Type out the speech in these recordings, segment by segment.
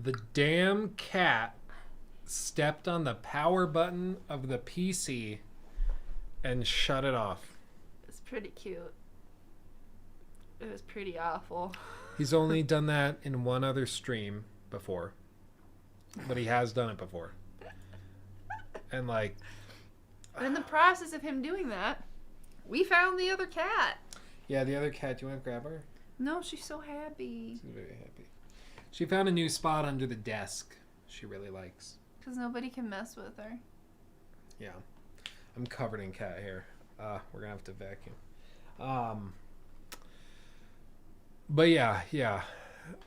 The damn cat stepped on the power button of the PC and shut it off. It's pretty cute. It was pretty awful. He's only done that in one other stream before, but he has done it before. And like, But in the process of him doing that, we found the other cat. yeah, the other cat. Do you want to grab her? No, she's so happy. She's very happy. She found a new spot under the desk. She really likes. Because nobody can mess with her. Yeah, I'm covered in cat hair. We're gonna have to vacuum. But yeah.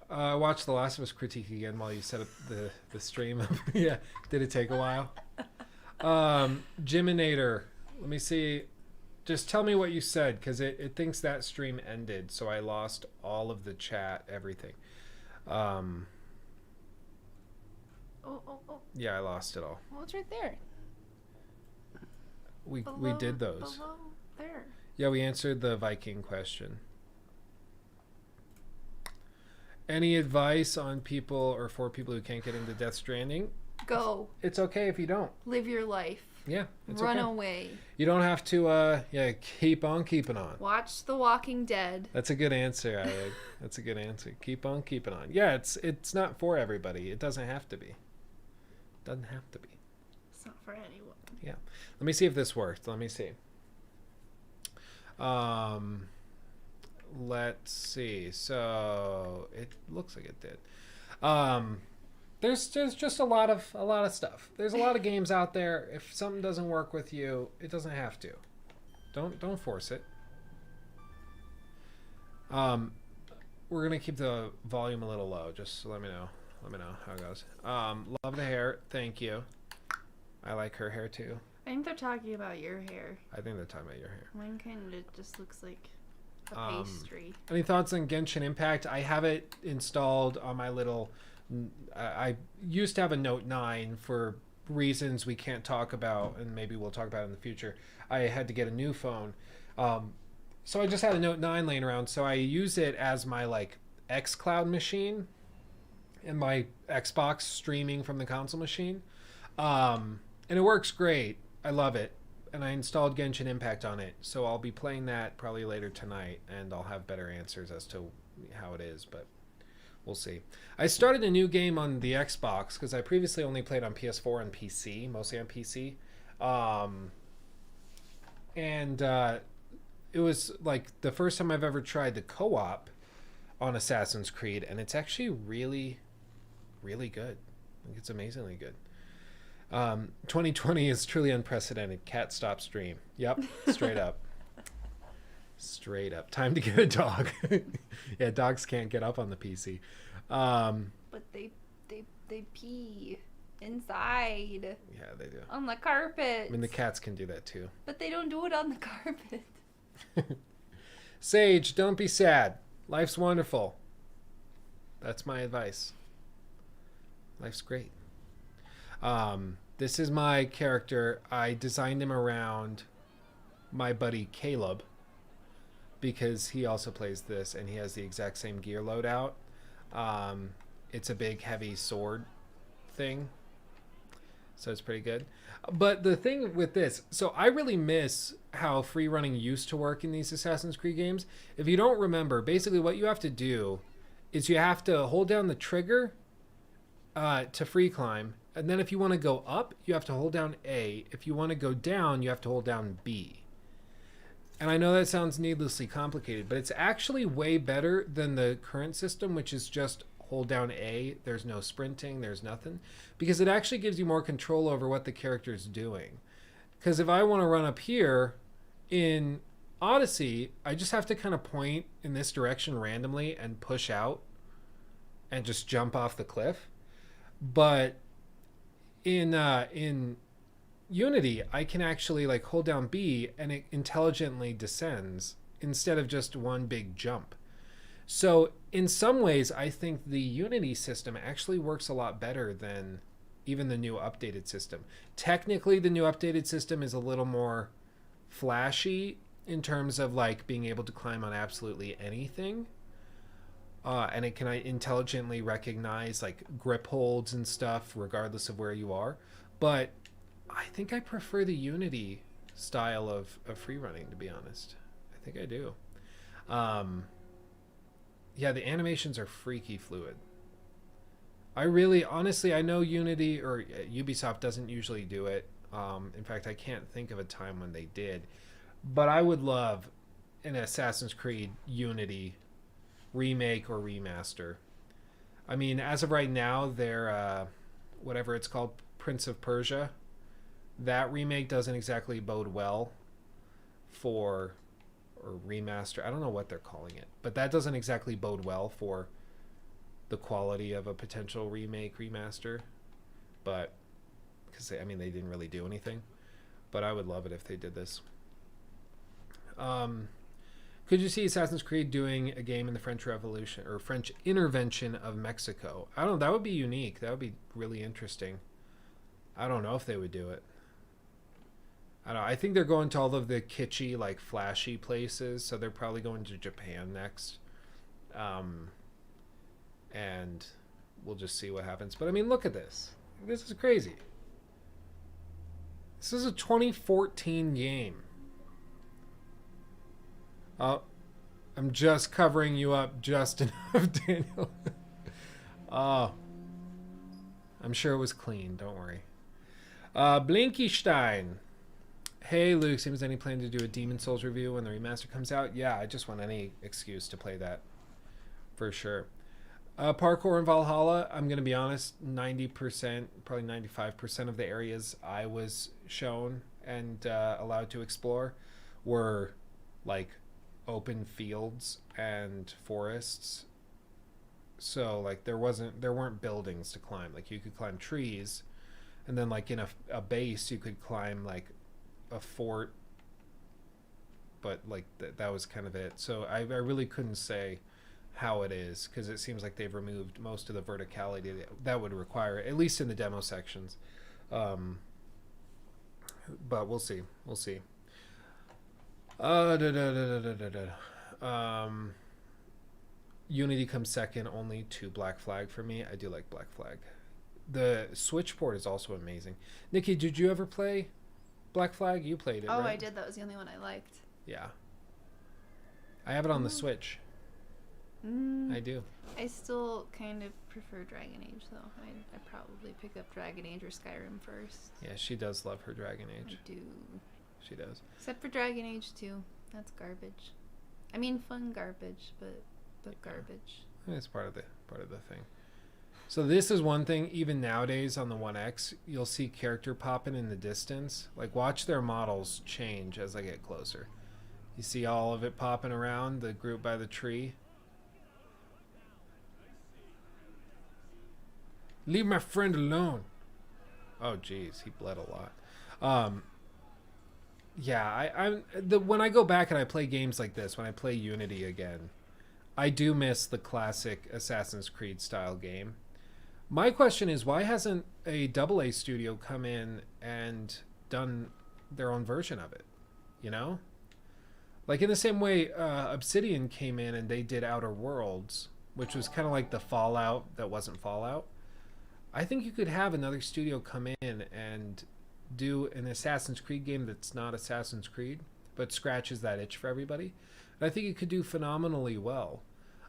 Watch The Last of Us critique again while you set up the stream. Yeah, did it take a while? Jiminator, let me see. Just tell me what you said, because it thinks that stream ended, so I lost all of the chat, everything. Oh. Yeah, I lost it all. Well, it's right there. We Below, did those. Below there. Yeah, we answered the Viking question. Any advice on people or for people who can't get into Death Stranding? Go. It's okay if you don't. Live your life. Yeah, it's Run okay. away. You don't have to. Keep on keeping on. Watch The Walking Dead. That's a good answer. That's a good answer. Keep on keeping on. Yeah, it's not for everybody. It doesn't have to be. Doesn't have to be. It's not for anyone. Yeah. Let me see if this worked. Let me see. Let's see. So it looks like it did. There's just a lot of stuff. There's a lot of games out there. If something doesn't work with you, it doesn't have to. Don't force it. We're gonna keep the volume a little low. Just let me know. Let me know how it goes. Love the hair. Thank you. I like her hair too. I think they're talking about your hair. I think they're talking about your hair. Mine kind of just looks like a pastry. Any thoughts on Genshin Impact? I have it installed on my little. I used to have a Note 9 for reasons we can't talk about, and maybe we'll talk about it in the future. I had to get a new phone. So I just had a Note 9 laying around, so I use it as my like xCloud machine and my Xbox streaming from the console machine. And it works great. I love it. And I installed Genshin Impact on it, so I'll be playing that probably later tonight, and I'll have better answers as to how it is, but we'll see. I started a new game on the Xbox because I previously only played on PS4 and PC, mostly on PC. It was like the first time I've ever tried the co-op on Assassin's Creed, and it's actually really, really good. Like, it's amazingly good. 2020 is truly unprecedented. Cat stop stream. Yep, straight up. Straight up. Time to get a dog. Yeah, dogs can't get up on the PC. But they pee inside. Yeah, they do. On the carpet. I mean, the cats can do that too. But they don't do it on the carpet. Sage, don't be sad. Life's wonderful. That's my advice. Life's great. This is my character. I designed him around my buddy Caleb because he also plays this and he has the exact same gear loadout. It's a big heavy sword thing, so it's pretty good. But the thing with this, so I really miss how free running used to work in these Assassin's Creed games. If you don't remember, basically what you have to do is you have to hold down the trigger to free climb, and then if you want to go up, you have to hold down A. If you want to go down, you have to hold down B. And I know that sounds needlessly complicated, but it's actually way better than the current system, which is just hold down A. There's no sprinting, there's nothing, because it actually gives you more control over what the character's doing. Because if I want to run up here in Odyssey, I just have to kind of point in this direction randomly and push out and just jump off the cliff. But in Unity, I can actually like hold down B and it intelligently descends instead of just one big jump. So in some ways, I think the Unity system actually works a lot better than even the new updated system. Technically, the new updated system is a little more flashy in terms of like being able to climb on absolutely anything. and it can intelligently recognize like grip holds and stuff regardless of where you are. But I think I prefer the Unity style of free running, to be honest. I think I do. Yeah, the animations are freaky fluid. I really, honestly, I know Unity or Ubisoft doesn't usually do it. In fact, I can't think of a time when they did. But I would love an Assassin's Creed Unity remake or remaster. I mean, as of right now, their whatever it's called, Prince of Persia, that remake doesn't exactly bode well for, or remaster. I don't know what they're calling it, but that doesn't exactly bode well for the quality of a potential remake remaster. But because I mean they didn't really do anything, but I would love it if they did this. Could you see Assassin's Creed doing a game in the French Revolution or French intervention of Mexico? I don't know. That would be unique. That would be really interesting. I don't know if they would do it. I don't know. I think they're going to all of the kitschy, like flashy places, so they're probably going to Japan next. And we'll just see what happens. But I mean, look at this. This is crazy. This is a 2014 game. Oh, I'm just covering you up just enough, Daniel. Oh, I'm sure it was clean. Don't worry. Blinkystein. Hey, Luke. Seems any plan to do a Demon Souls review when the remaster comes out? Yeah, I just want any excuse to play that. For sure. Parkour in Valhalla, I'm going to be honest, 90%, probably 95% of the areas I was shown and allowed to explore were like open fields and forests. So like there weren't buildings to climb. Like you could climb trees, and then like in a base you could climb like a fort, but like that was kind of it. So I really couldn't say how it is, because it seems like they've removed most of the verticality that would require it, at least in the demo sections. But we'll see. Unity comes second only to Black Flag for me. I do like Black Flag. The Switch port is also amazing. Nikki, did you ever play Black Flag? You played it, Oh, right? I did. That was the only one I liked. Yeah. I have it on the Switch. I do. I still kind of prefer Dragon Age, though. I'd probably pick up Dragon Age or Skyrim first. Yeah, she does love her Dragon Age. I do. She does. Except for Dragon Age 2. That's garbage. I mean, fun garbage, but garbage. It's part of the thing. So this is one thing. Even nowadays on the One X, you'll see character popping in the distance. Like, watch their models change as I get closer. You see all of it popping around the group by the tree. Leave my friend alone. Oh, geez, he bled a lot. Yeah, when I go back and I play games like this, when I play Unity again, I do miss the classic Assassin's Creed style game. My question is, why hasn't a AA studio come in and done their own version of it? You know? Like in the same way Obsidian came in and they did Outer Worlds, which was kind of like the Fallout that wasn't Fallout. I think you could have another studio come in and do an Assassin's Creed game that's not Assassin's Creed, but scratches that itch for everybody. And I think it could do phenomenally well,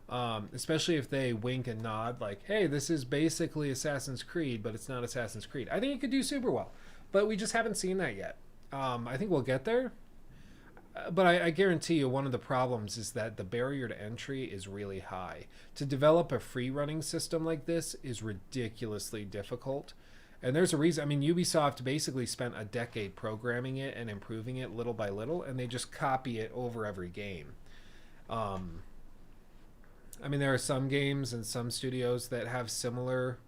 especially if they wink and nod like, hey, this is basically Assassin's Creed, but it's not Assassin's Creed. I think it could do super well, but we just haven't seen that yet. I think we'll get there. But I guarantee you one of the problems is that the barrier to entry is really high. To develop a free running system like this is ridiculously difficult. And there's a reason. I mean, Ubisoft basically spent a decade programming it and improving it little by little, and they just copy it over every game. I mean, there are some games and some studios that have similar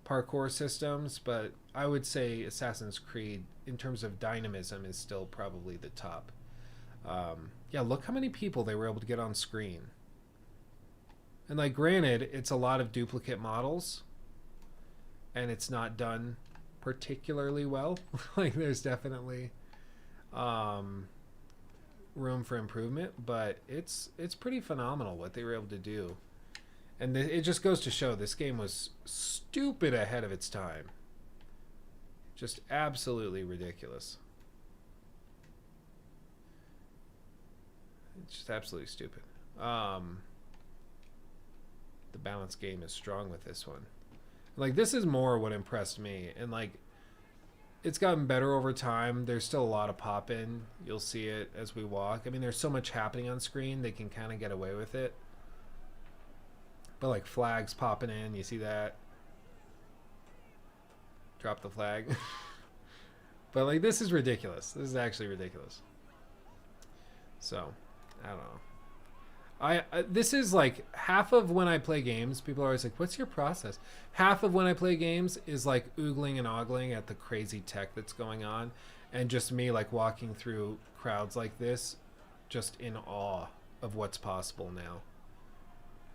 parkour systems, but I would say Assassin's Creed, in terms of dynamism, is still probably the top. Yeah, look how many people they were able to get on screen. And like, granted, it's a lot of duplicate models, and it's not done particularly well. Like, there's definitely room for improvement, but it's pretty phenomenal what they were able to do. And it just goes to show this game was stupid ahead of its time. Just absolutely ridiculous. It's just absolutely stupid. The balance game is strong with this one. Like, this is more what impressed me. And, like, it's gotten better over time. There's still a lot of pop-in. You'll see it as we walk. I mean, there's so much happening on screen, they can kind of get away with it. But, like, flags popping in, you see that? Drop the flag. But, like, this is ridiculous. This is actually ridiculous. So, I don't know. This is like half of when I play games. People are always like, "What's your process?" Half of when I play games is like oogling and ogling at the crazy tech that's going on, and just me like walking through crowds like this, just in awe of what's possible now.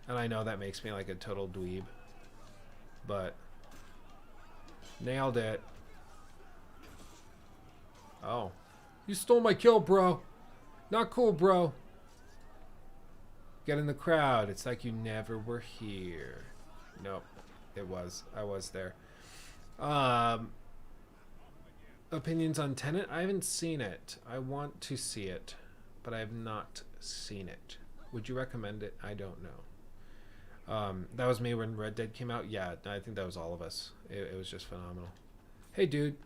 And I know that makes me like a total dweeb, but nailed it. Oh, you stole my kill, bro. Not cool, bro. Get in the crowd. It's like you never were here. Nope. It was. I was there. Opinions on Tenet? I haven't seen it. I want to see it, but I have not seen it. Would you recommend it? I don't know. That was me when Red Dead came out. Yeah, I think that was all of us. It was just phenomenal. Hey, dude.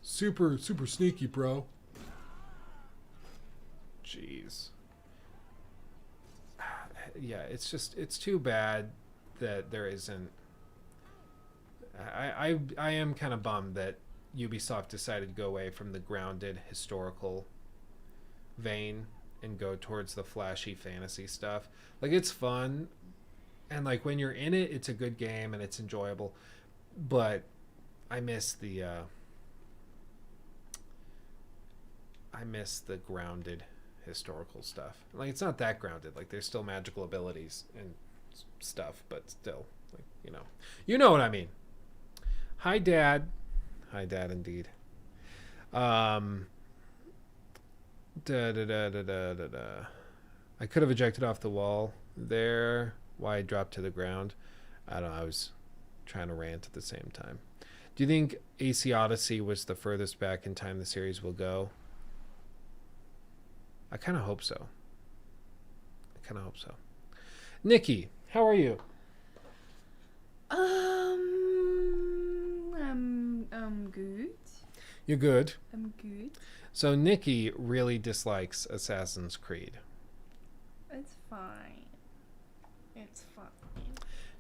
Super sneaky, bro. Jeez. Yeah, it's too bad that there isn't. I am kind of bummed that Ubisoft decided to go away from the grounded historical vein and go towards the flashy fantasy stuff. Like, it's fun, and like when you're in it, it's a good game and it's enjoyable. But I miss the grounded historical stuff. Like, it's not that grounded. Like, there's still magical abilities and stuff, but still, like, you know what I mean. Hi, Dad. Hi, Dad, indeed. I could have ejected off the wall there. Why I dropped to the ground? I don't know. I was trying to rant at the same time. Do you think AC Odyssey was the furthest back in time the series will go? I kind of hope so. Nikki, how are you? I'm good. You're good? I'm good. So Nikki really dislikes Assassin's Creed. It's fine. It's fine.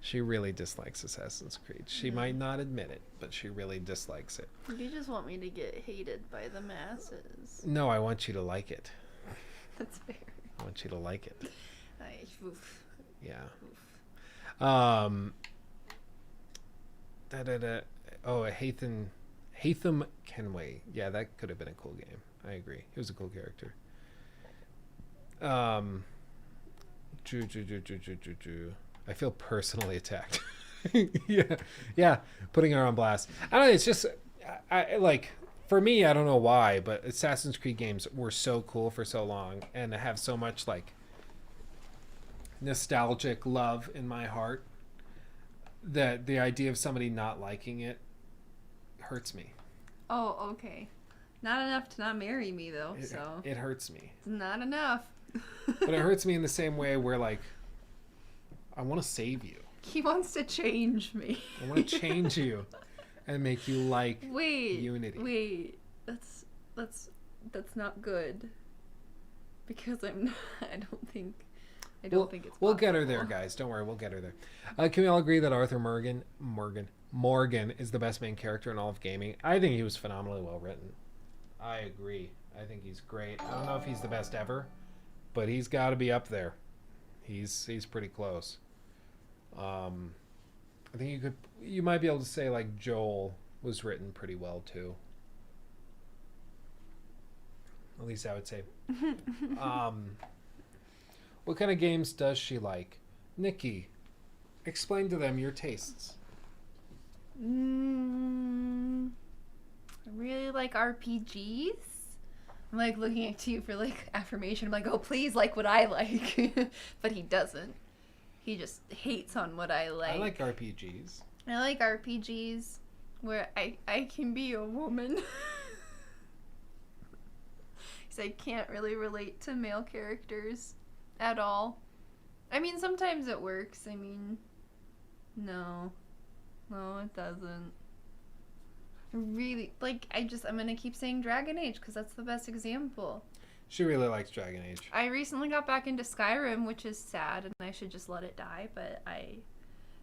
She really dislikes Assassin's Creed. She might not admit it, but she really dislikes it. You just want me to get hated by the masses. No, I want you to like it. That's fair. I want you to like it. Oof. Yeah. Oof. Hatham Kenway. Yeah, that could have been a cool game. I agree. He was a cool character. I feel personally attacked. Yeah. Putting her on blast. I don't know. It's just, I like, for me, I don't know why, but Assassin's Creed games were so cool for so long and have so much like nostalgic love in my heart that the idea of somebody not liking it hurts me. Oh, okay. Not enough to not marry me, though, so. It hurts me. It's not enough. But it hurts me in the same way where, like, I want to save you. He wants to change me. I want to change you and make you like Unity. Wait. That's not good. Because I'm not, I don't think it's possible. We'll get her there, guys. Don't worry, we'll get her there. Can we all agree that Arthur Morgan is the best main character in all of gaming? I think he was phenomenally well written. I agree. I think he's great. I don't know if he's the best ever, but he's got to be up there. He's pretty close. I think you might be able to say like Joel was written pretty well too. At least I would say. What kind of games does she like? Nikki, explain to them your tastes. I really like RPGs. I'm like looking at you for like affirmation. I'm like, oh, please like what I like. But he doesn't. He just hates on what I like. I like RPGs. I like RPGs where I can be a woman. Because I can't really relate to male characters at all. I mean, sometimes it works. I mean, no, it doesn't. Really, like, I'm gonna keep saying Dragon Age because that's the best example. She really likes Dragon Age. I recently got back into Skyrim, which is sad, and I should just let it die, but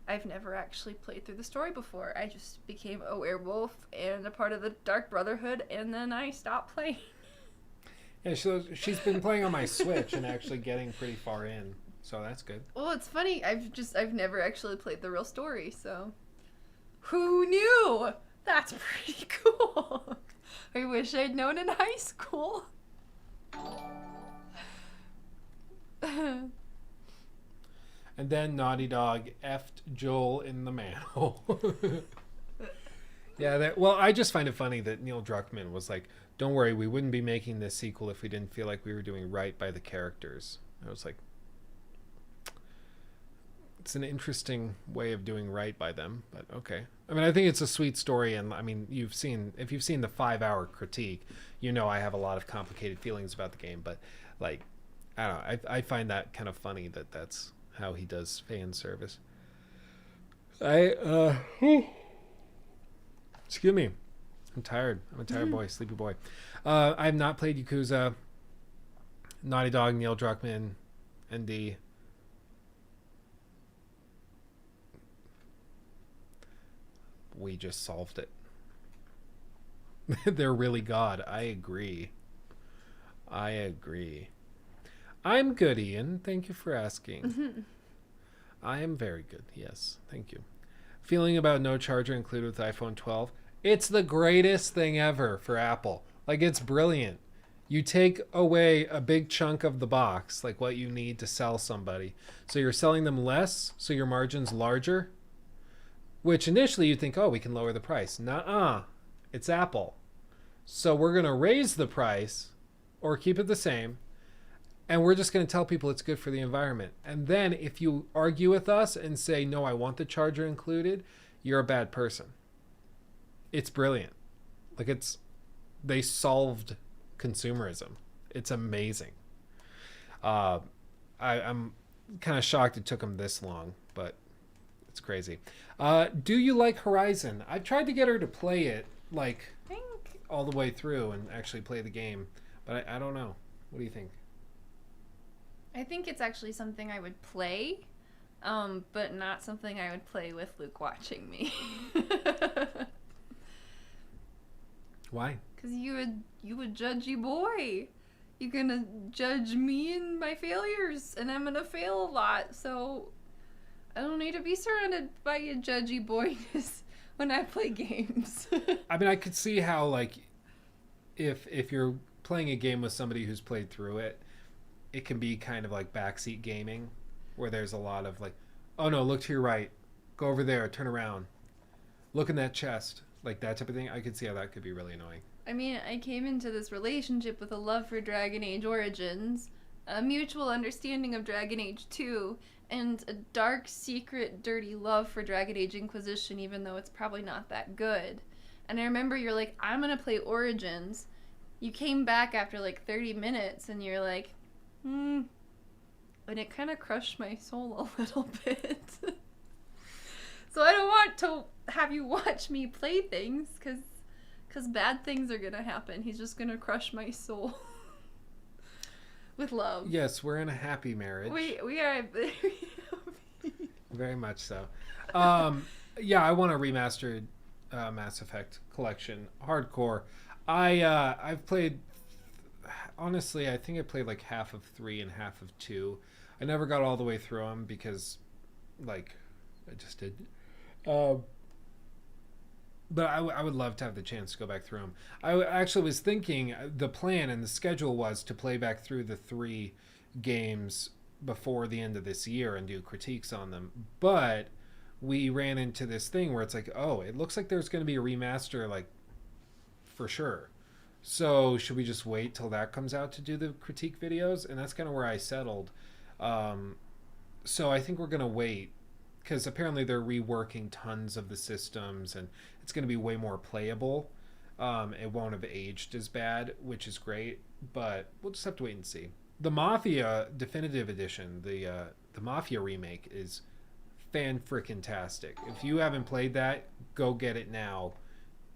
I've never actually played through the story before. I just became a werewolf and a part of the Dark Brotherhood, and then I stopped playing. Yeah, she's been playing on my Switch and actually getting pretty far in, so that's good. Well, it's funny. I've never actually played the real story, so who knew? That's pretty cool. I wish I'd known in high school. And then Naughty Dog effed Joel in the manhole. Yeah, well, I just find it funny that Neil Druckmann was like, don't worry, we wouldn't be making this sequel if we didn't feel like we were doing right by the characters. I was like, it's an interesting way of doing right by them, but okay. I mean, I think it's a sweet story, and I mean, if you've seen the 5-hour critique, you know I have a lot of complicated feelings about the game, but like, I don't know, I find that kind of funny that that's how he does fan service. Excuse me. I'm tired. I'm a tired boy, sleepy boy. I have not played Yakuza. Naughty Dog, Neil Druckmann, ND. We just solved it. They're really God. I agree. I'm good, Ian. Thank you for asking. I am very good. Yes. Thank you. Feeling about no charger included with iPhone 12. It's the greatest thing ever for Apple. Like, it's brilliant. You take away a big chunk of the box, like what you need to sell somebody. So you're selling them less, so your margin's larger. Which initially you'd think, oh, we can lower the price. Nuh-uh. It's Apple. So we're going to raise the price or keep it the same. And we're just going to tell people it's good for the environment. And then if you argue with us and say, no, I want the charger included, you're a bad person. It's brilliant. Like, they solved consumerism. It's amazing. I'm kind of shocked it took them this long, but it's crazy. Do you like Horizon? I've tried to get her to play it, like, all the way through and actually play the game, but I don't know. What do you think? I think it's actually something I would play, but not something I would play with Luke watching me. Why? Because you a judgy boy. You're gonna judge me and my failures, and I'm gonna fail a lot, so I don't need to be surrounded by a judgy boyness when I play games. I mean, I could see how, like, if you're playing a game with somebody who's played through it, it can be kind of like backseat gaming, where there's a lot of like, oh no, look to your right, go over there, turn around, look in that chest, like that type of thing. I could see how that could be really annoying. I mean, I came into this relationship with a love for Dragon Age Origins, a mutual understanding of Dragon Age 2, and a dark, secret, dirty love for Dragon Age Inquisition, even though it's probably not that good. And I remember you're like, I'm gonna play Origins. You came back after like 30 minutes and you're like, and it kind of crushed my soul a little bit. So I don't want to have you watch me play things, because bad things are going to happen. He's just going to crush my soul. With love. Yes, we're in a happy marriage. We are very happy. Very much so. Yeah, I want a remastered Mass Effect collection. Hardcore. I've played... Honestly, I think I played like half of 3 and half of 2. I never got all the way through them because, like, I just did. But I would love to have the chance to go back through them. I actually was thinking the plan and the schedule was to play back through the 3 games before the end of this year and do critiques on them. But we ran into this thing where it's like, oh, it looks like there's going to be a remaster, like, for sure. So should we just wait till that comes out to do the critique videos? And that's kind of where I settled. so I think we're gonna wait because apparently they're reworking tons of the systems and it's gonna be way more playable. It won't have aged as bad, which is great, but we'll just have to wait and see. The Mafia Definitive Edition, the Mafia remake, is fan freaking tastic. If you haven't played that, go get it now.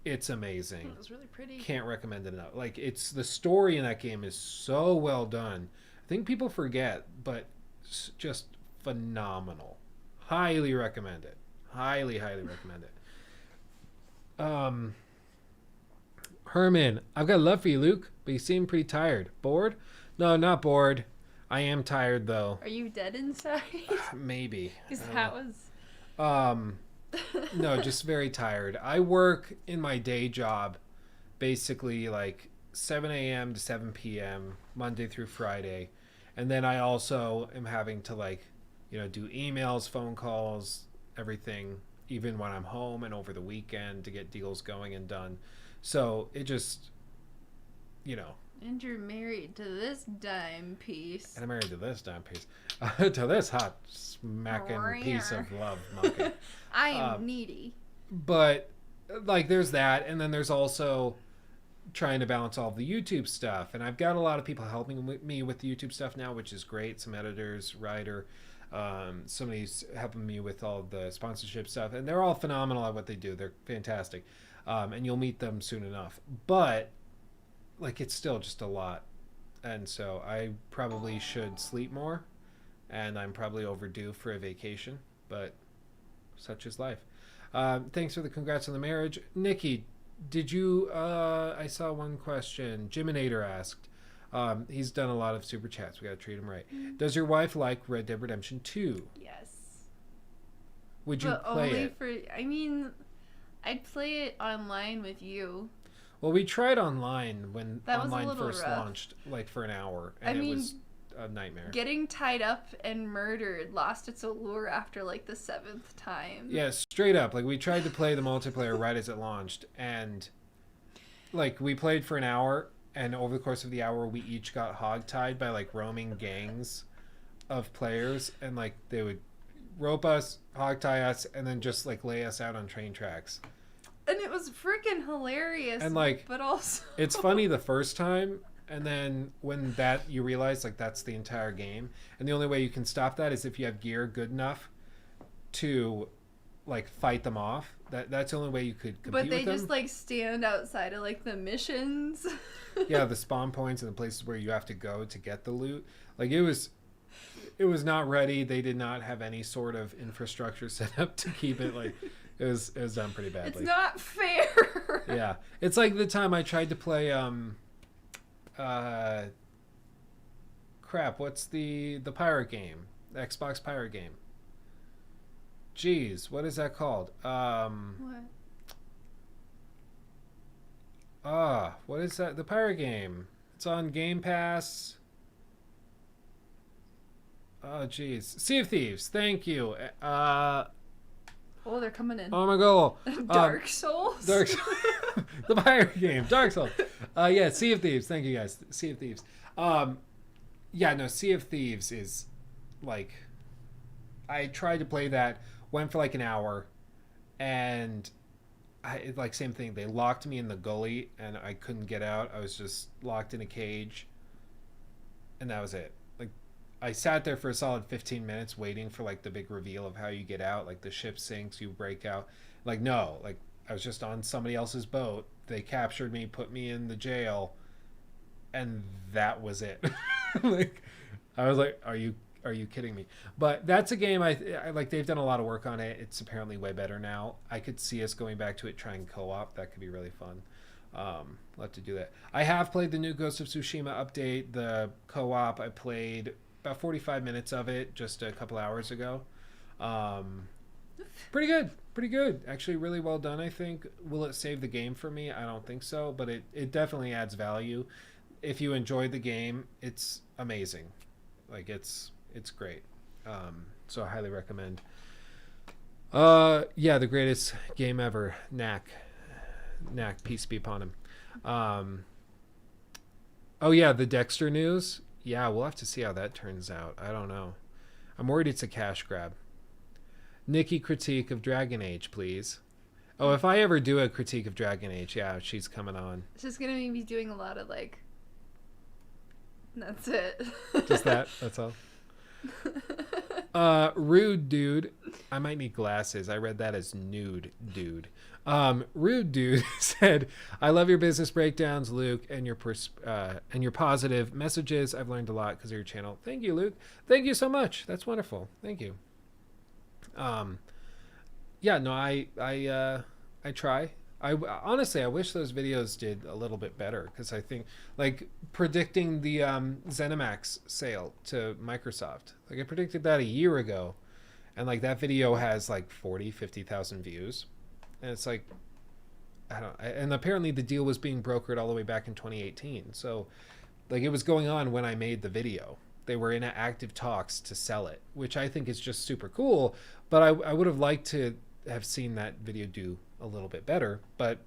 It's amazing. It was really pretty. Can't recommend it enough. Like, it's the story in that game is so well done. I think people forget, but it's just phenomenal. Highly recommend it. Highly recommend it. Herman, I've got love for you, Luke, but you seem pretty tired. Bored? No, not bored. I am tired though. Are you dead inside? Maybe. Because that was. No, just very tired. I work in my day job basically like 7 a.m. to 7 p.m. Monday through Friday. And then I also am having to like, do emails, phone calls, everything, even when I'm home and over the weekend to get deals going and done. So it just, And you're married to this dime piece. and I'm married to this damn piece, to this hot smacking piece of love monkey. I am needy. But like, there's that, and then there's also trying to balance all the YouTube stuff. And I've got a lot of people helping me with the YouTube stuff now, which is great. Some editors, writer, somebody's helping me with all the sponsorship stuff, and they're all phenomenal at what they do. They're fantastic, and you'll meet them soon enough. But like, it's still just a lot, and so I probably should sleep more, and I'm probably overdue for a vacation, but such is life. Thanks for the congrats on the marriage. Nikki, did you I saw one question Jiminator asked. He's done a lot of super chats. We gotta treat him right. Does your wife like Red Dead Redemption 2? Yes. Would you But play only it? I'd play it online with you. Well, we tried online when That was a online little first rough. launched, like for an hour, and it was a nightmare. Getting tied up and murdered lost its allure after like the 7th time. Yeah, straight up. Like, we tried to play the multiplayer right as it launched, and like, we played for an hour, and over the course of the hour, we each got hogtied by like roaming gangs of players, and like, they would rope us, hogtie us, and then just like lay us out on train tracks. And it was freaking hilarious. And like, but also it's funny the first time, and then when that you realize like that's the entire game, and the only way you can stop that is if you have gear good enough to like fight them off. That's the only way you could compete But they with them. just like stand outside of like the missions. Yeah, the spawn points and the places where you have to go to get the loot. Like, it was not ready. They did not have any sort of infrastructure set up to keep it like it was done pretty badly. It's not fair. Yeah. It's like the time I tried to play crap, what's the pirate game? The Xbox pirate game. Jeez, what is that called? What? What is that? The pirate game. It's on Game Pass. Oh, jeez. Sea of Thieves. Thank you. Oh, they're coming in. Oh my god. Dark Souls. Dark the pirate game. Dark Souls. Yeah, Sea of Thieves. Thank you guys. Sea of Thieves. Yeah, no, Sea of Thieves is like, I tried to play that, went for like an hour, and like, same thing. They locked me in the gully and I couldn't get out. I was just locked in a cage, and that was it. Like, I sat there for a solid 15 minutes waiting for like the big reveal of how you get out. Like, the ship sinks, you break out. Like, no, like, I was just on somebody else's boat. They captured me, put me in the jail, and that was it. Like, I was like, are you kidding me? But that's a game I like. They've done a lot of work on it. It's apparently way better now. I could see us going back to it, trying co-op. That could be really fun. We'll have to do that. I have played the new Ghost of Tsushima update, the co-op. I played about 45 minutes of it just a couple hours ago. Pretty good. Actually, really well done, I think. Will it save the game for me? I don't think so, but it definitely adds value. If you enjoyed the game, it's amazing. Like, it's great. So I highly recommend. Yeah, the greatest game ever. Knack, peace be upon him. Oh yeah, the Dexter news. Yeah, we'll have to see how that turns out. I don't know. I'm worried it's a cash grab. Nikki critique of Dragon Age, please. Oh, if I ever do a critique of Dragon Age, yeah, she's coming on. It's just gonna be doing a lot of like. That's it. Just that. That's all. Rude dude. I might need glasses. I read that as nude dude. Rude dude said, "I love your business breakdowns, Luke, and your positive messages. I've learned a lot because of your channel. Thank you, Luke. Thank you so much. That's wonderful. Thank you." Yeah, no, I try. Honestly, I wish those videos did a little bit better because I think like predicting the ZeniMax sale to Microsoft, like I predicted that a year ago, and like that video has like 50,000 views, and it's like and apparently the deal was being brokered all the way back in 2018, so like it was going on when I made the video. They were in active talks to sell it, which I think is just super cool, but I would have liked to have seen that video do a little bit better, but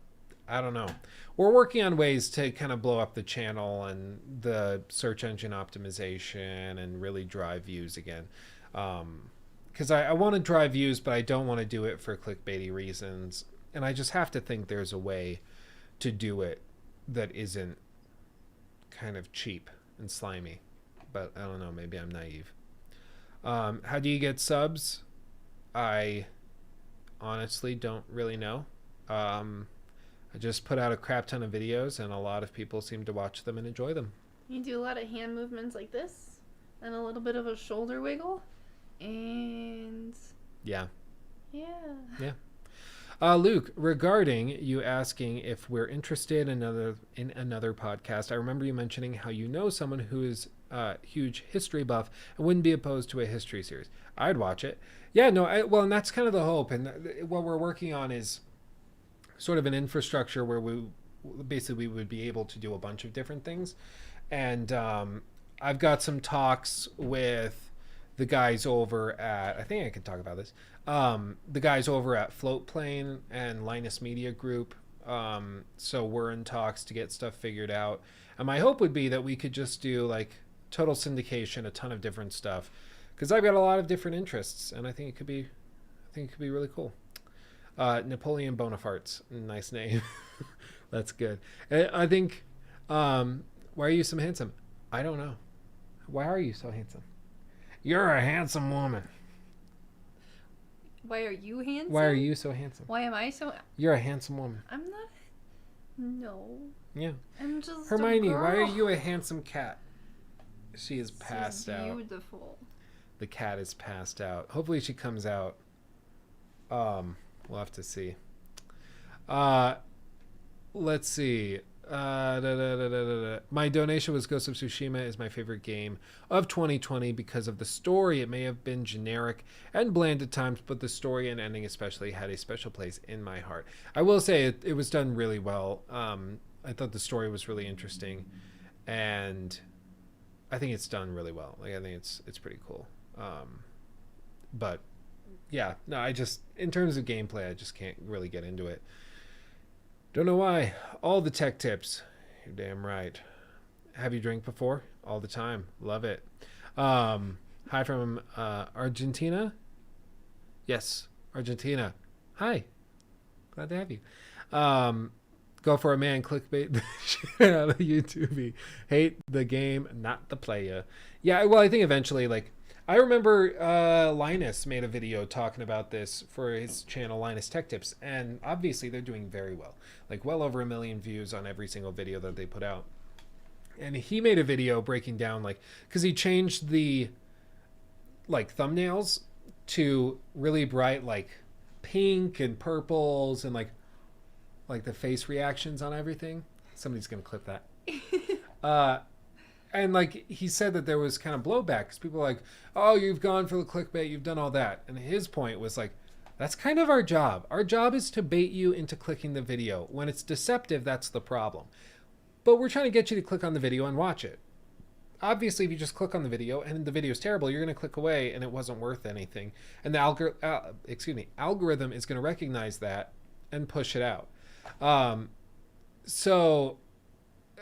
I don't know. We're working on ways to kind of blow up the channel and the search engine optimization and really drive views again. Because I want to drive views, but I don't want to do it for clickbaity reasons. And I just have to think there's a way to do it that isn't kind of cheap and slimy. But I don't know, maybe I'm naive. How do you get subs? I honestly don't really know. I just put out a crap ton of videos and a lot of people seem to watch them and enjoy them. You do a lot of hand movements like this and a little bit of a shoulder wiggle and yeah. Luke, regarding you asking if we're interested in another podcast, I remember you mentioning how you know someone who is a huge history buff and wouldn't be opposed to a history series. I'd watch it. Yeah, no, and that's kind of the hope. And what we're working on is sort of an infrastructure where we would be able to do a bunch of different things. And I've got some talks with the guys over at, I think I can talk about this, the guys over at Floatplane and Linus Media Group. So we're in talks to get stuff figured out. And my hope would be that we could just do like total syndication, a ton of different stuff. Because I've got a lot of different interests, and I think it could be really cool. Napoleon Bonaparte's nice name. That's good. I think. Why are you so handsome? I don't know. Why are you so handsome? You're a handsome woman. Why are you handsome? Why are you so handsome? Why am I so? You're a handsome woman. I'm not. No. Yeah. I'm just Hermione, a girl. why are you a handsome cat? She is passed out. Beautiful. The cat is passed out. Hopefully she comes out. We'll have to see. Let's see. My donation was Ghost of Tsushima is my favorite game of 2020 because of the story. It may have been generic and bland at times, but the story and ending especially had a special place in my heart. I will say it was done really well. I thought the story was really interesting, and I think it's done really well. Like I think it's pretty cool. But yeah, no, in terms of gameplay, I just can't really get into it. Don't know why. All the tech tips. You're damn right. Have you drank before? All the time. Love it. Hi from Argentina. Yes, Argentina. Hi. Glad to have you. Go for a man. Clickbait the shit out of YouTube. Hate the game, not the player. Yeah, well, I think eventually, like, I remember Linus made a video talking about this for his channel, Linus Tech Tips, and obviously they're doing very well. Like well over 1 million views on every single video that they put out. And he made a video breaking down, like, because he changed the, like, thumbnails to really bright, like, pink and purples and, like the face reactions on everything. Somebody's going to clip that. And like he said that there was kind of blowback because people were like, oh, you've gone for the clickbait, you've done all that. And his point was like, that's kind of our job. Our job is to bait you into clicking the video. When it's deceptive, that's the problem. But we're trying to get you to click on the video and watch it. Obviously, if you just click on the video and the video is terrible, you're going to click away and it wasn't worth anything. And the algorithm is going to recognize that and push it out. So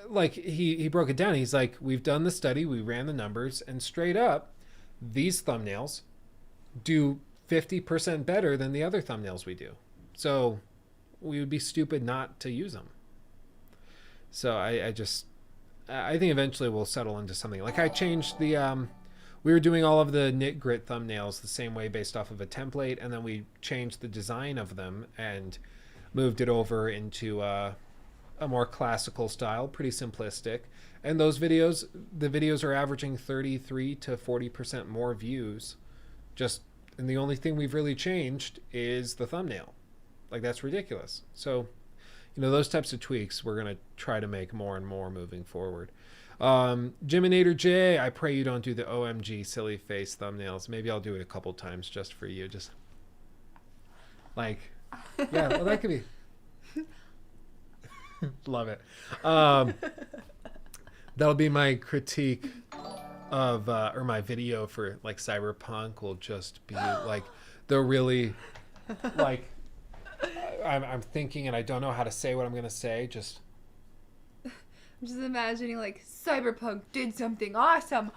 like he broke it down. He's like, we've done the study, we ran the numbers, and straight up these thumbnails do 50% better than the other thumbnails we do. So we would be stupid not to use them. So I think eventually we'll settle into something. Like I changed we were doing all of the knit grit thumbnails the same way based off of a template, and then we changed the design of them and moved it over into a more classical style, pretty simplistic. And the videos are averaging 33 to 40% more views. And the only thing we've really changed is the thumbnail. Like, that's ridiculous. So, those types of tweaks we're going to try to make more and more moving forward. Jiminator J, I pray you don't do the OMG silly face thumbnails. Maybe I'll do it a couple times just for you. Just like, yeah, well, that could be. Love it. That'll be my critique of, or my video for like Cyberpunk will just be like the really, like, I'm thinking and I don't know how to say what I'm going to say. I'm just imagining like Cyberpunk did something awesome.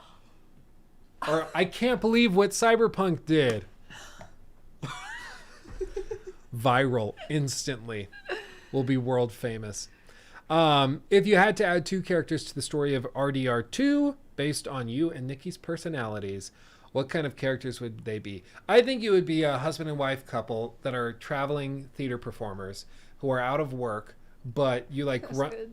Or I can't believe what Cyberpunk did. Viral instantly. Will be world famous. If you had to add 2 characters to the story of RDR2 based on you and Nikki's personalities, what kind of characters would they be? I think it would be a husband and wife couple that are traveling theater performers who are out of work, but you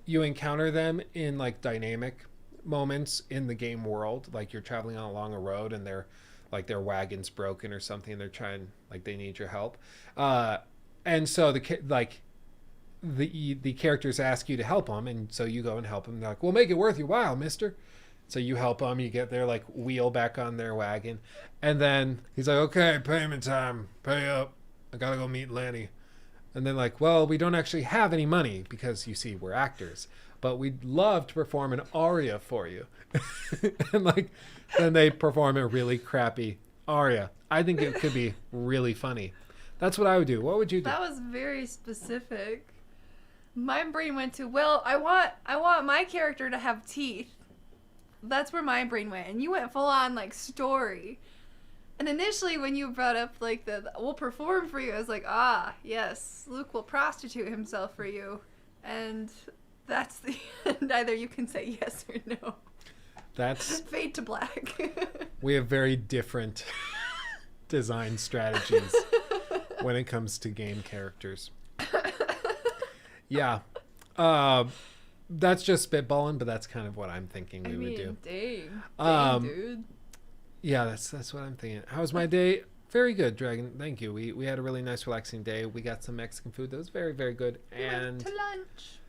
you encounter them in like dynamic moments in the game world. Like you're traveling along a road and their wagon's broken or something, and they're trying, like, they need your help. And so the characters ask you to help them, and so you go and help them. They're like, "We'll make it worth your while, mister." So you help them. You get their like wheel back on their wagon, and then he's like, "Okay, payment time. Pay up. I gotta go meet Lanny." And then like, "Well, we don't actually have any money because you see we're actors, but we'd love to perform an aria for you." And like, then they perform a really crappy aria. I think it could be really funny. That's what I would do. What would you do? That was very specific. My brain went to, well, I want my character to have teeth. That's where my brain went. And you went full on like story. And initially when you brought up like the we'll perform for you, I was like, yes, Luke will prostitute himself for you. And that's the end. Either you can say yes or no. That's fade to black. We have very different design strategies when it comes to game characters. Yeah. That's just spitballing, but that's kind of what I'm thinking we would do. Dang, dude. Yeah, that's what I'm thinking. How was my day? Very good, Dragon. Thank you. We had a really nice, relaxing day. We got some Mexican food that was very, very good. And went to lunch.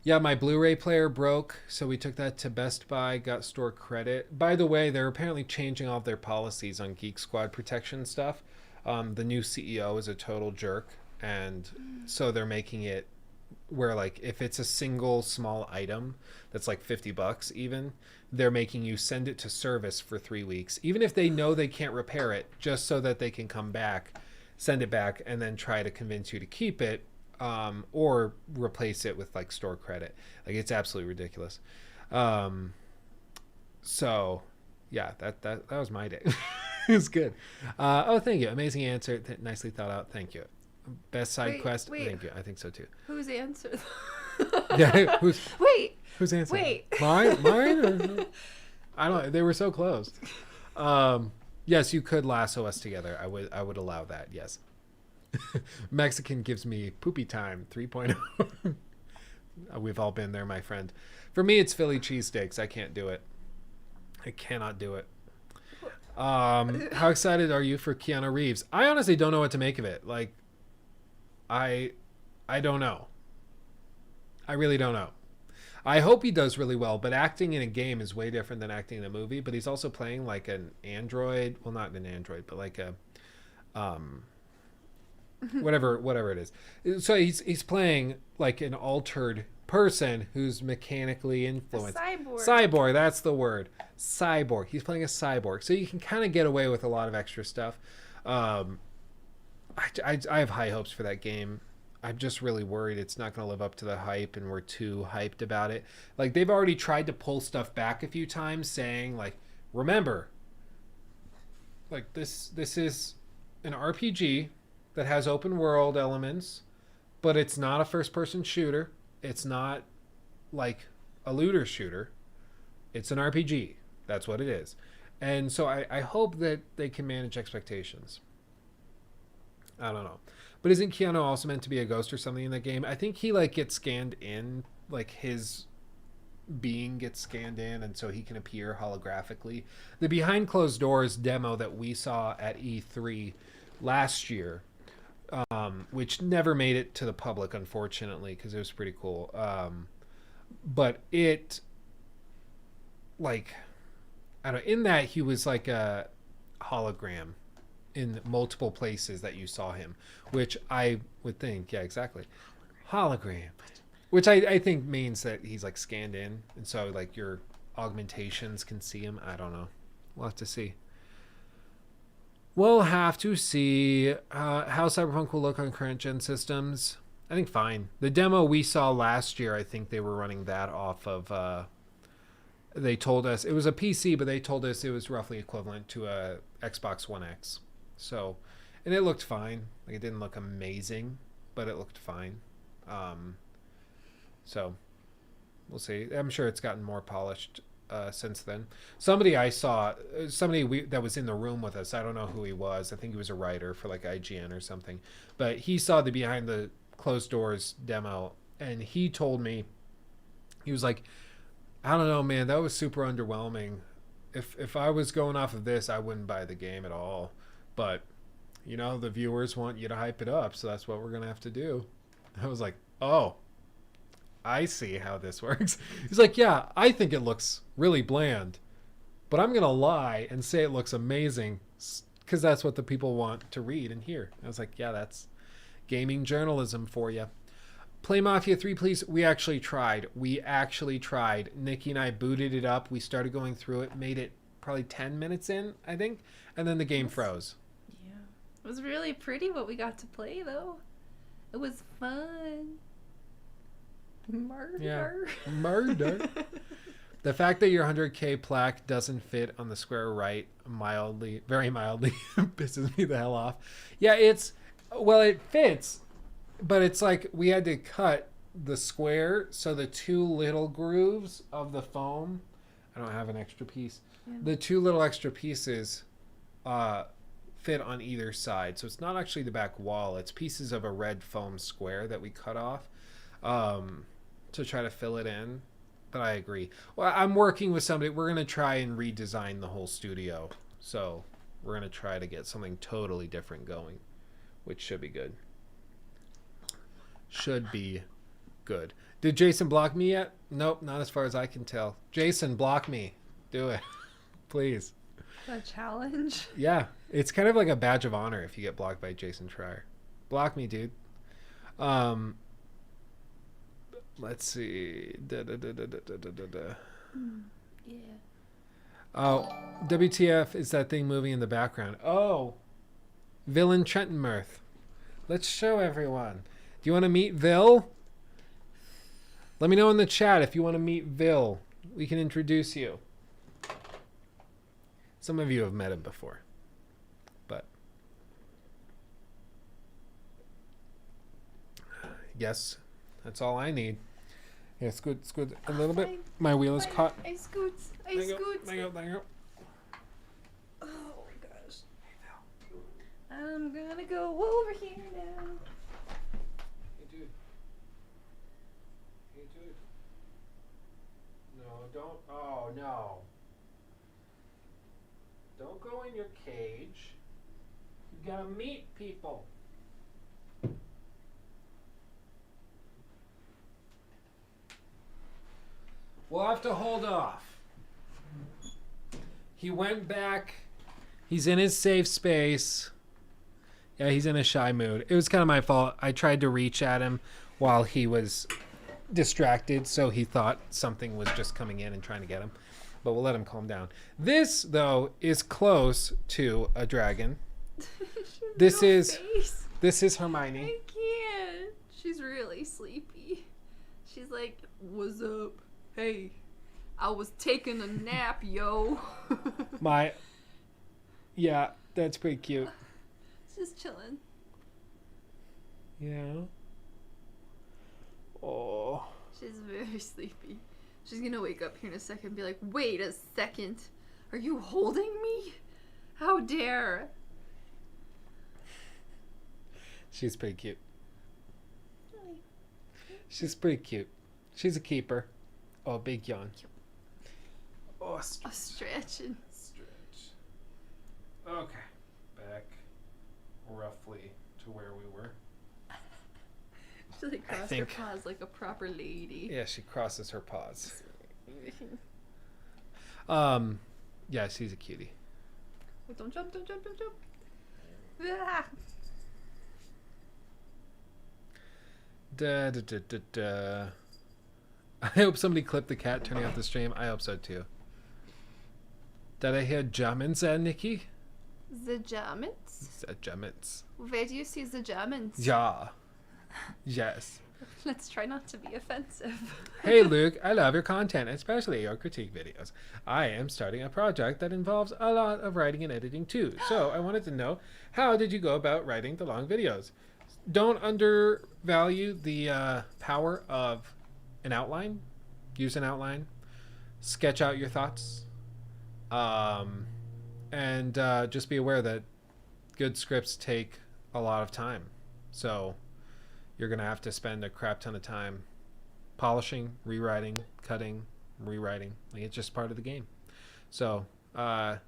Yeah, my Blu-ray player broke, so we took that to Best Buy, got store credit. By the way, they're apparently changing all of their policies on Geek Squad protection stuff. The new CEO is a total jerk, and so they're making it where, like, if it's a single small item that's like $50 even, they're making you send it to service for 3 weeks, even if they know they can't repair it, just so that they can come back, send it back, and then try to convince you to keep it, or replace it with like store credit. Like, it's absolutely ridiculous. So yeah, that was my day. It was good. Thank you. Amazing answer. Nicely thought out. Thank you. Best side quest. Thank you. I think so too. Whose answer? Yeah. Whose answer? Wait. Mine? Or, I don't. They were so close. Yes, you could lasso us together. I would allow that. Yes. Mexican gives me poopy time 3.0. We've all been there, my friend. For me, it's Philly cheesesteaks. I can't do it. I cannot do it. How excited are you for Keanu Reeves? I honestly don't know what to make of it. Like, I don't know. I really don't know. I hope he does really well, but acting in a game is way different than acting in a movie. But he's also playing like an android. Well, not an android, but like a whatever it is. So he's playing like an altered person who's mechanically influenced. A cyborg. Cyborg, that's the word. Cyborg. He's playing a cyborg. So you can kind of get away with a lot of extra stuff. I have high hopes for that game. I'm just really worried it's not going to live up to the hype, and we're too hyped about it. Like, they've already tried to pull stuff back a few times, saying like, remember, Like this is an RPG that has open world elements, but it's not a first person shooter. It's not like a looter shooter. It's an RPG. That's what it is. And so I hope that they can manage expectations. I don't know. But isn't Keanu also meant to be a ghost or something in the game? I think he like gets scanned in, like his being gets scanned in, and so he can appear holographically. The behind closed doors demo that we saw at E3 last year, which never made it to the public, unfortunately, because it was pretty cool. But it, like, I don't know, in that he was like a hologram in multiple places that you saw him, which I would think, yeah, exactly, hologram, which I think means that he's like scanned in, and so like your augmentations can see him. I don't know. We'll have to see. We'll have to see how Cyberpunk will look on current gen systems. I think fine. The demo we saw last year, I think they were running that off of. They told us it was a PC, but they told us it was roughly equivalent to a Xbox One X. So, and it looked fine. Like it didn't look amazing, but it looked fine. So, we'll see. I'm sure it's gotten more polished since then. Somebody I saw, that was in the room with us. I don't know who he was. I think he was a writer for like IGN or something. But he saw the behind the closed doors demo, and he told me, he was like, I don't know, man, that was super underwhelming. If I was going off of this, I wouldn't buy the game at all. But, you know, the viewers want you to hype it up, so that's what we're going to have to do. I was like, oh, I see how this works. He's like, yeah, I think it looks really bland, but I'm going to lie and say it looks amazing because that's what the people want to read and hear. I was like, yeah, that's gaming journalism for you. Play Mafia 3, please. We actually tried. Nikki and I booted it up. We started going through it, made it probably 10 minutes in, I think, and then the game froze. Yeah. It was really pretty what we got to play, though. It was fun. Murder. Yeah. Murder. The fact that your 100K plaque doesn't fit on the square right very mildly pisses me the hell off. Yeah, it fits. But it's like we had to cut the square, so the two little grooves of the foam, I don't have an extra piece. Yeah. The two little extra pieces fit on either side. So it's not actually the back wall. It's pieces of a red foam square that we cut off to try to fill it in. But I agree. Well, I'm working with somebody. We're going to try and redesign the whole studio. So we're going to try to get something totally different going, which should be good. Should be good. Did Jason block me yet? Nope, not as far as I can tell. Jason, block me. Do it. Please. A challenge? Yeah. It's kind of like a badge of honor if you get blocked by Jason Schreier. Block me, dude. Let's see. Yeah. Oh, WTF is that thing moving in the background. Oh. Villain Trentonmirth. Let's show everyone. Do you want to meet Vil? Let me know in the chat if you want to meet Vil. We can introduce you. Some of you have met him before. But yes, that's all I need. Yeah, scoot a little bit. My wheel is caught. I scoots. There you go. Oh my gosh. I'm gonna go over here now. No. Don't go in your cage. You gotta meet people. We'll have to hold off. He went back. He's in his safe space. Yeah, he's in a shy mood. It was kind of my fault. I tried to reach at him while he was distracted, so he thought something was just coming in and trying to get him, but we'll let him calm down. This though is close to a dragon. This is Hermione. I can't. She's really sleepy. She's like, what's up? Hey, I was taking a nap, yo. That's pretty cute. Just chilling. Yeah. Oh. She's very sleepy. She's gonna wake up here in a second and be like, wait a second. Are you holding me? How dare? She's pretty cute. She's pretty cute. She's a keeper. Oh, big yawn. Oh, A stretching. stretch. Okay. Back roughly to where we were. She like crossed her paws like a proper lady. Yeah, she crosses her paws. Yeah, she's a cutie. Oh, don't jump, don't jump, don't jump. Ah. Da, da, da, da, da. I hope somebody clipped the cat turning off the stream. I hope so too. Did I hear Germans there, Nikki? The Germans? The Germans. Where do you see the Germans? Yeah. Yes. Let's try not to be offensive. Hey Luke, I love your content, especially your critique videos. I am starting a project that involves a lot of writing and editing too. So I wanted to know, how did you go about writing the long videos? Don't undervalue the power of an outline. Use an outline. Sketch out your thoughts. And just be aware that good scripts take a lot of time. So you're going to have to spend a crap ton of time polishing, rewriting, cutting, rewriting. Like, it's just part of the game. So yeah.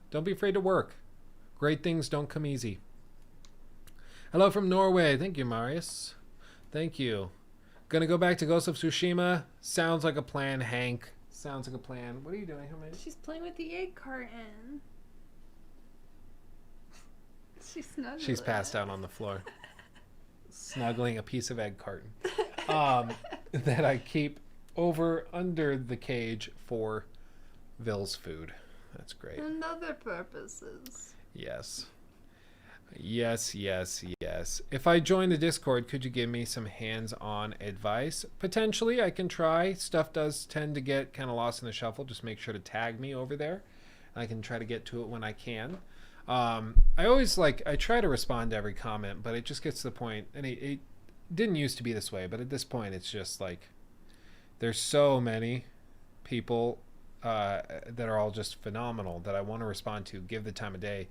Don't be afraid to work. Great things don't come easy. Hello from Norway. Thank you, Marius. Thank you. Gonna go back to Ghost of Tsushima. Sounds like a plan, Hank. Sounds like a plan. What are you doing, Hermione? She's playing with the egg carton. She's snuggling. She's passed out on the floor. Snuggling a piece of egg carton. That I keep under the cage for Ville's food. That's great. And other purposes. Yes. Yes. If I join the Discord, could you give me some hands-on advice? Potentially, I can try. Stuff does tend to get kind of lost in the shuffle. Just make sure to tag me over there. I can try to get to it when I can. I try to respond to every comment, but it just gets to the point, and it didn't used to be this way, but at this point, it's just like there's so many people that are all just phenomenal that I want to respond to, give the time of day,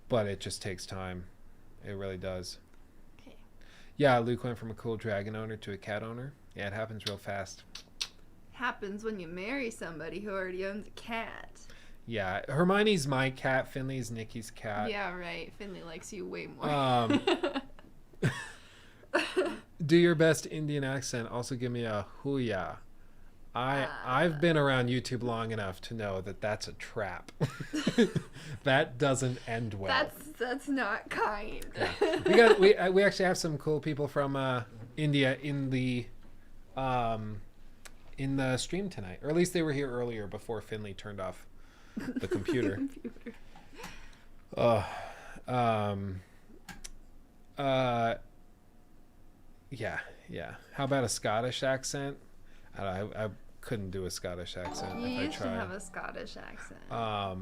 but it just takes time. It really does. Okay. Yeah, Luke went from a cool dragon owner to a cat owner. Yeah, it happens real fast. Happens when you marry somebody who already owns a cat. Yeah, Hermione's my cat. Finley's Nikki's cat. Yeah, right. Finley likes you way more. Do your best Indian accent. Also give me a hooyah. I've been around YouTube long enough to know that that's a trap. That doesn't end well. That's not kind. Yeah. We actually have some cool people from India in the stream tonight, or at least they were here earlier before Finley turned off the computer. Yeah. How about a Scottish accent? I couldn't do a Scottish accent You if I used to tried. have a Scottish accent. I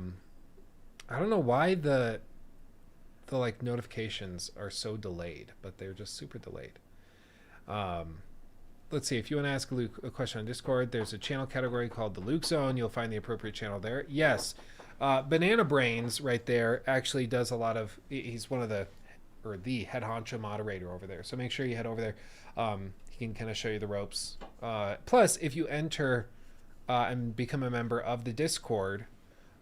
don't know why the like notifications are so delayed, but they're just super delayed. Let's see, if you want to ask Luke a question on Discord, there's a channel category called the Luke Zone. You'll find the appropriate channel there. Yes, Banana Brains right there actually does a lot of. He's one of the head honcho moderator over there. So make sure you head over there. He can kind of show you the ropes. Plus, if you enter and become a member of the Discord,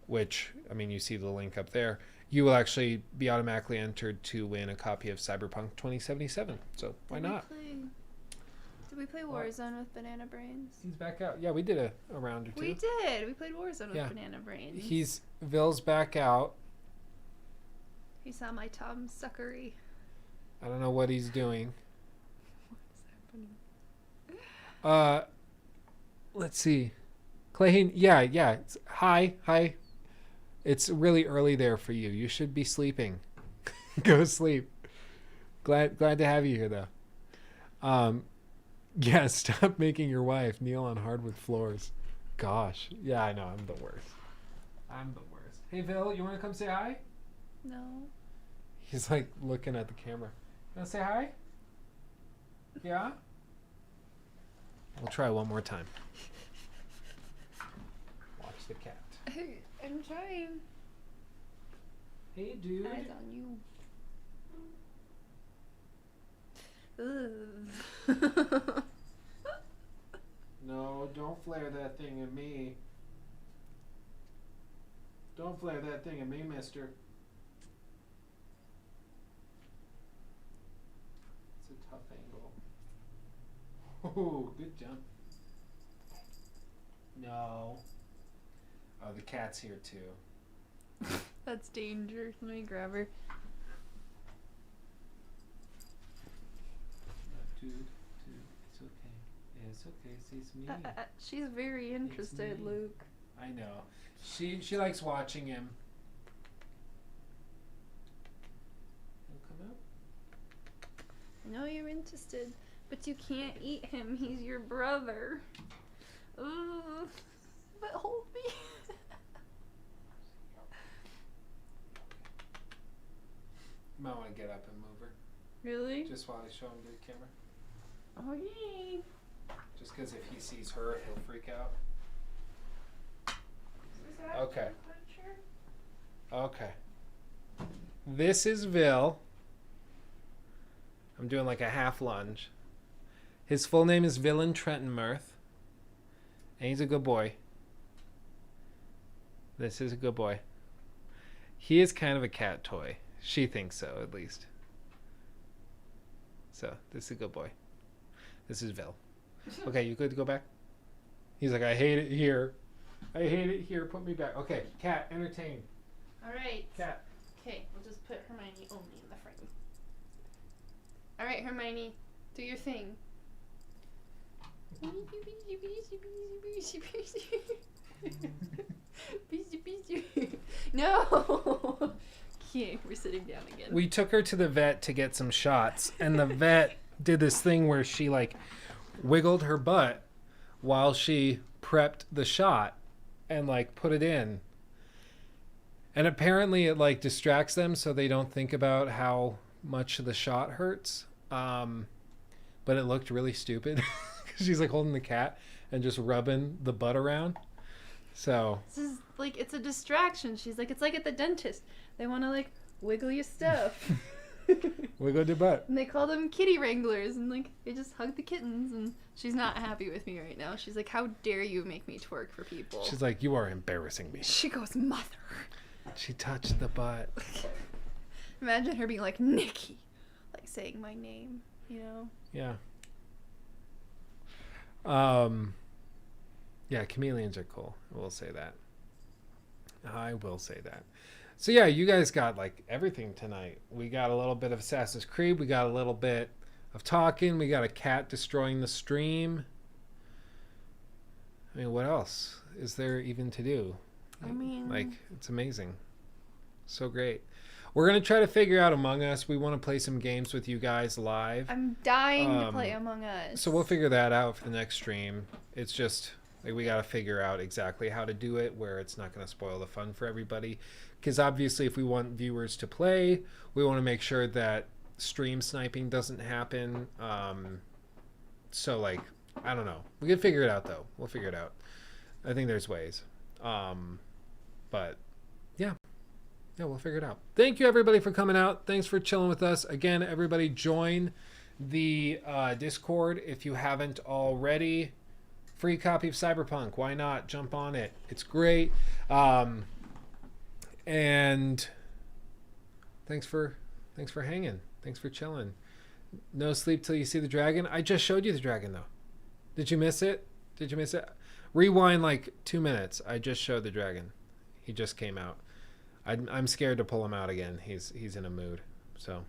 which, I mean, you see the link up there, you will actually be automatically entered to win a copy of Cyberpunk 2077. So why not? Did we play Warzone with Banana Brains? He's back out. Yeah, we did a round or two. We did. We played Warzone with Banana Brains. Ville's back out. He saw my Tom Suckery. I don't know what he's doing. What's happening? Let's see. Clayton, yeah. Hi. It's really early there for you. You should be sleeping. Go sleep. Glad to have you here, though. Yeah, stop making your wife kneel on hardwood floors. Gosh. Yeah, I know. I'm the worst. I'm the worst. Hey, Vil, you want to come say hi? No. He's like looking at the camera. You want to say hi? Yeah? We'll try one more time. Watch the cat. I'm trying. Hey, dude. Eyes on you. Ugh. No, don't flare that thing at me. Don't flare that thing at me, mister. It's a tough angle. Oh, good jump. No. Oh, the cat's here too. That's danger. Let me grab her. Dude, it's okay. It's okay. See, it's me. She's very interested, me. Luke. I know. She likes watching him. He'll come out. I know you're interested, but you can't eat him. He's your brother. Ugh. But hold me. You might want to get up and move her. Really? Just while I show him the camera. Okay. Just because if he sees her, he'll freak out. Okay. Okay. This is Vil. I'm doing like a half lunge. His full name is Villain Trenton Mirth. And he's a good boy. This is a good boy. He is kind of a cat toy. She thinks so, at least. So, this is a good boy. This is Vil. Okay, you good to go back? He's like, I hate it here. I hate it here. Put me back. Okay, cat, entertain. Alright. Cat. Okay, we'll just put Hermione only in the frame. Alright, Hermione, do your thing. No! Okay, we're sitting down again. We took her to the vet to get some shots, and the vet did this thing where she like wiggled her butt while she prepped the shot and like put it in. And apparently it like distracts them so they don't think about how much the shot hurts. But it looked really stupid because she's like holding the cat and just rubbing the butt around. So this is like, it's a distraction. She's like, it's like at the dentist. They want to like wiggle your stuff. wiggle your butt. And they call them kitty wranglers, and like they just hug the kittens. And she's not happy with me right now. She's like, how dare you make me twerk for people? She's like, you are embarrassing me. She goes, mother. She touched the butt. Imagine her being like, Nikki, like saying my name, you know? Yeah. Yeah, chameleons are cool. I will say that. I will say that. So yeah, you guys got like everything tonight. We got a little bit of Assassin's Creed. We got a little bit of talking. We got a cat destroying the stream. I mean, what else is there even to do? I mean, like, it's amazing. So great. We're going to try to figure out Among Us. We want to play some games with you guys live. I'm dying to play Among Us. So we'll figure that out for the next stream. It's just like we got to figure out exactly how to do it where it's not going to spoil the fun for everybody. Because obviously if we want viewers to play, we want to make sure that stream sniping doesn't happen. So like, I don't know. We can figure it out though. We'll figure it out. I think there's ways. But yeah. Yeah, we'll figure it out. Thank you, everybody, for coming out. Thanks for chilling with us. Again, everybody, join the Discord if you haven't already. Free copy of Cyberpunk. Why not? Jump on it. It's great. And thanks for hanging. Thanks for chilling. No sleep till you see the dragon. I just showed you the dragon, though. Did you miss it? Did you miss it? Rewind like 2 minutes. I just showed the dragon. He just came out. I'm scared to pull him out again. He's in a mood. So,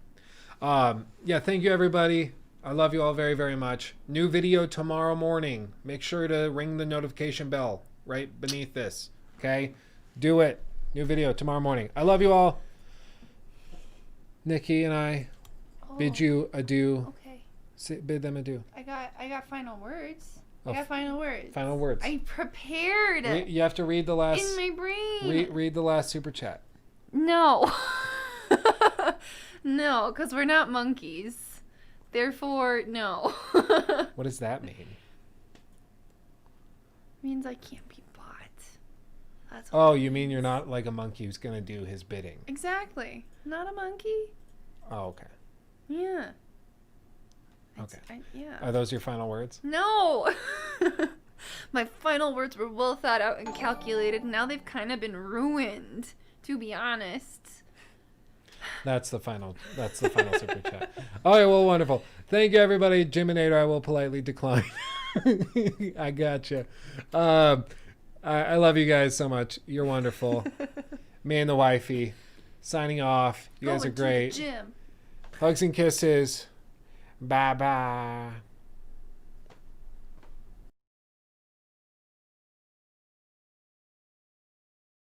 yeah, thank you, everybody. I love you all very, very much. New video tomorrow morning. Make sure to ring the notification bell right beneath this. Okay? Do it. New video tomorrow morning. I love you all. Nikki and I bid you adieu. Okay. Bid them adieu. I got final words. I got final words. Final words. I prepared You have to read the last. in my brain. Read the last super chat. No. No, because we're not monkeys. Therefore, no. What does that mean? Means I can't be bought. That's Oh, you mean you're not like a monkey who's gonna do his bidding? Exactly. Not a monkey. Oh, okay. Yeah. Okay. Yeah. Are those your final words? No. My final words were well thought out and calculated. Now they've kind of been ruined, to be honest. That's the final super chat. All right, well, wonderful. Thank you, everybody. Jiminator, I will politely decline. I gotcha. I love you guys so much. You're wonderful. Me and the wifey signing off. You guys are Going to the great. gym. Hugs and kisses. Bye bye.